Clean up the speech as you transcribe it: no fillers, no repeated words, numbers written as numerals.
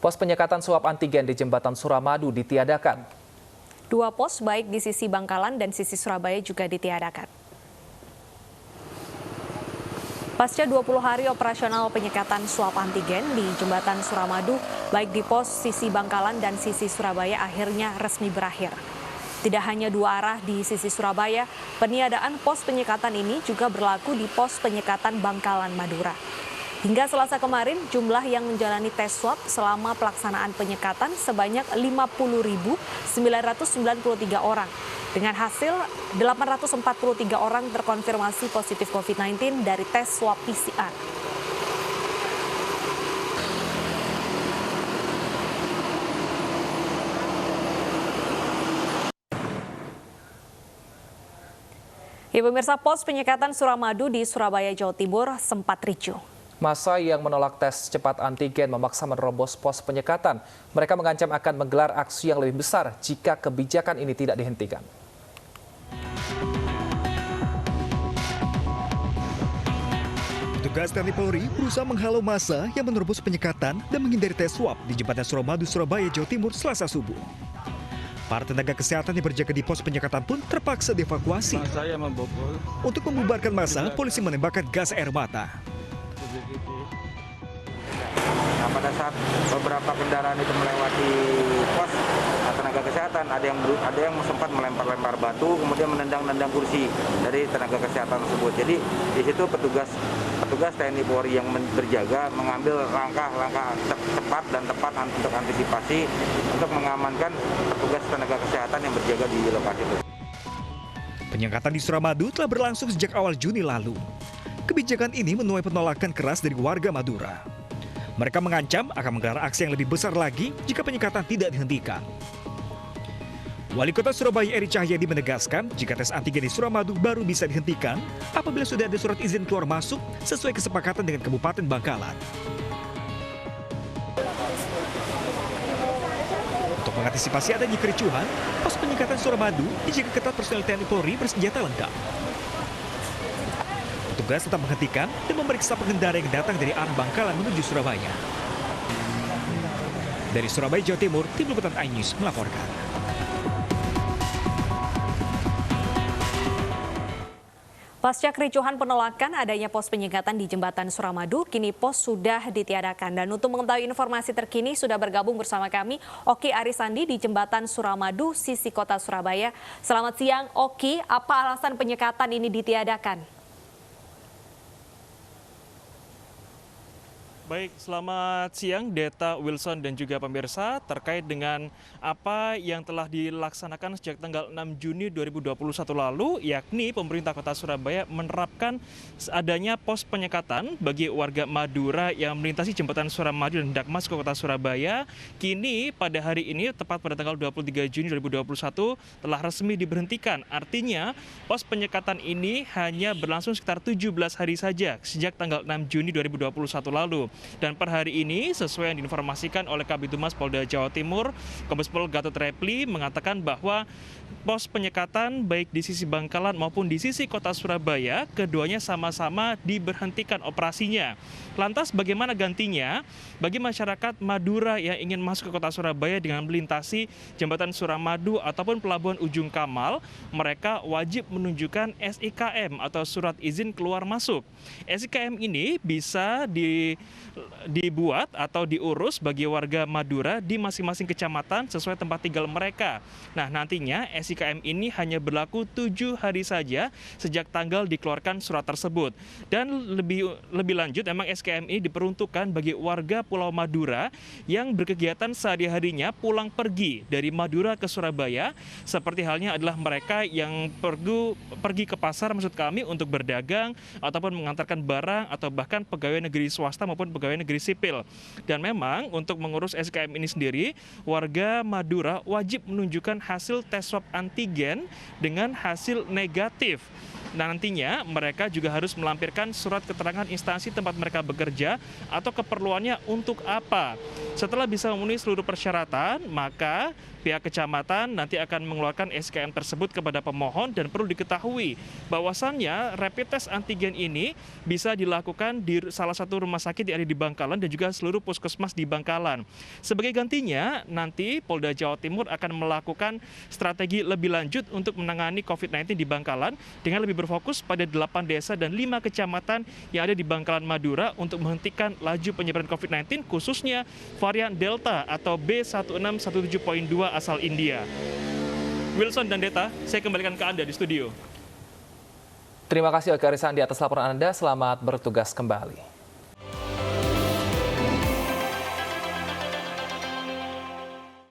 Pos penyekatan swab antigen di Jembatan Suramadu ditiadakan. 2 pos baik di sisi Bangkalan dan sisi Surabaya juga ditiadakan. Pasca 20 hari operasional penyekatan swab antigen di Jembatan Suramadu, baik di pos sisi Bangkalan dan sisi Surabaya akhirnya resmi berakhir. Tidak hanya 2 arah di sisi Surabaya, peniadaan pos penyekatan ini juga berlaku di pos penyekatan Bangkalan, Madura. Hingga Selasa kemarin, jumlah yang menjalani tes swab selama pelaksanaan penyekatan sebanyak 50.993 orang. Dengan hasil 843 orang terkonfirmasi positif COVID-19 dari tes swab PCR. Ya, pemirsa, pos penyekatan Suramadu di Surabaya, Jawa Timur sempat ricuh. Massa yang menolak tes cepat antigen memaksa menerobos pos penyekatan. Mereka mengancam akan menggelar aksi yang lebih besar jika kebijakan ini tidak dihentikan. Petugas TNI Polri berusaha menghalau massa yang menerobos penyekatan dan menghindari tes swab di Jembatan Suramadu, Surabaya, Jawa Timur, Selasa subuh. Para tenaga kesehatan yang berjaga di pos penyekatan pun terpaksa dievakuasi. Untuk membubarkan massa, polisi menembakkan gas air mata. Nah, pada saat beberapa kendaraan itu melewati pos tenaga kesehatan, ada yang sempat melempar-lempar batu, kemudian menendang-nendang kursi dari tenaga kesehatan tersebut. Jadi di situ petugas TNI Polri yang berjaga mengambil langkah-langkah cepat dan tepat untuk antisipasi untuk mengamankan petugas tenaga kesehatan yang berjaga di lokasi itu. Penyekatan di Suramadu telah berlangsung sejak awal Juni lalu. Kebijakan ini menuai penolakan keras dari warga Madura. Mereka mengancam akan menggelar aksi yang lebih besar lagi jika penyekatan tidak dihentikan. Wali Kota Surabaya Eri Cahyadi menegaskan jika tes antigen di Suramadu baru bisa dihentikan apabila sudah ada surat izin keluar masuk sesuai kesepakatan dengan Kabupaten Bangkalan. Untuk mengantisipasi adanya kericuhan, pos penyekatan Suramadu dijaga ketat personel TNI Polri bersenjata lengkap. Petugas tetap menghentikan dan memeriksa pengendara yang datang dari arah Bangkalan menuju Surabaya. Dari Surabaya, Jawa Timur, Tim Liputan iNews melaporkan. Pasca kericuhan penolakan adanya pos penyekatan di Jembatan Suramadu, kini pos sudah ditiadakan. Dan untuk mengetahui informasi terkini sudah bergabung bersama kami Oki Arisandi di Jembatan Suramadu, sisi kota Surabaya. Selamat siang Oki, apa alasan penyekatan ini ditiadakan? Baik, selamat siang Deta, Wilson dan juga pemirsa terkait dengan apa yang telah dilaksanakan sejak tanggal 6 Juni 2021 lalu, yakni pemerintah Kota Surabaya menerapkan adanya pos penyekatan bagi warga Madura yang melintasi Jembatan Suramadu dan hendak masuk ke Kota Surabaya. Kini pada hari ini, tepat pada tanggal 23 Juni 2021, telah resmi diberhentikan. Artinya, pos penyekatan ini hanya berlangsung sekitar 17 hari saja sejak tanggal 6 Juni 2021 lalu. Dan per hari ini, sesuai yang diinformasikan oleh Kabid Humas Polda Jawa Timur, Kombes Pol Gatot Reply mengatakan bahwa pos penyekatan baik di sisi Bangkalan maupun di sisi kota Surabaya, keduanya sama-sama diberhentikan operasinya. Lantas bagaimana gantinya bagi masyarakat Madura yang ingin masuk ke kota Surabaya dengan melintasi Jembatan Suramadu ataupun Pelabuhan Ujung Kamal, mereka wajib menunjukkan SIKM atau Surat Izin Keluar Masuk. SIKM ini bisa dibuat atau diurus bagi warga Madura di masing-masing kecamatan sesuai tempat tinggal mereka. Nah, nantinya SIKM ini hanya berlaku 7 hari saja sejak tanggal dikeluarkan surat tersebut. Dan lebih lanjut, memang SIKM ini diperuntukkan bagi warga Pulau Madura yang berkegiatan sehari-harinya pulang pergi dari Madura ke Surabaya, seperti halnya adalah mereka yang pergi ke pasar maksud kami untuk berdagang ataupun mengantarkan barang atau bahkan pegawai negeri swasta maupun pegawai negeri sipil. Dan memang untuk mengurus SIKM ini sendiri, warga Madura wajib menunjukkan hasil tes swab antigen dengan hasil negatif. Nah, nantinya mereka juga harus melampirkan surat keterangan instansi tempat mereka bekerja atau keperluannya untuk apa. Setelah bisa memenuhi seluruh persyaratan, maka pihak kecamatan nanti akan mengeluarkan SKM tersebut kepada pemohon, dan perlu diketahui bahwasannya rapid test antigen ini bisa dilakukan di salah satu rumah sakit yang ada di Bangkalan dan juga seluruh puskesmas di Bangkalan. Sebagai gantinya, nanti Polda Jawa Timur akan melakukan strategi lebih lanjut untuk menangani COVID-19 di Bangkalan dengan lebih berfokus pada 8 desa dan 5 kecamatan yang ada di Bangkalan Madura untuk menghentikan laju penyebaran COVID-19 khususnya varian Delta atau B1617.2 asal India. Wilson dan Deta, saya kembalikan ke Anda di studio. Terima kasih Oke Arisandi atas laporan Anda. Selamat bertugas kembali.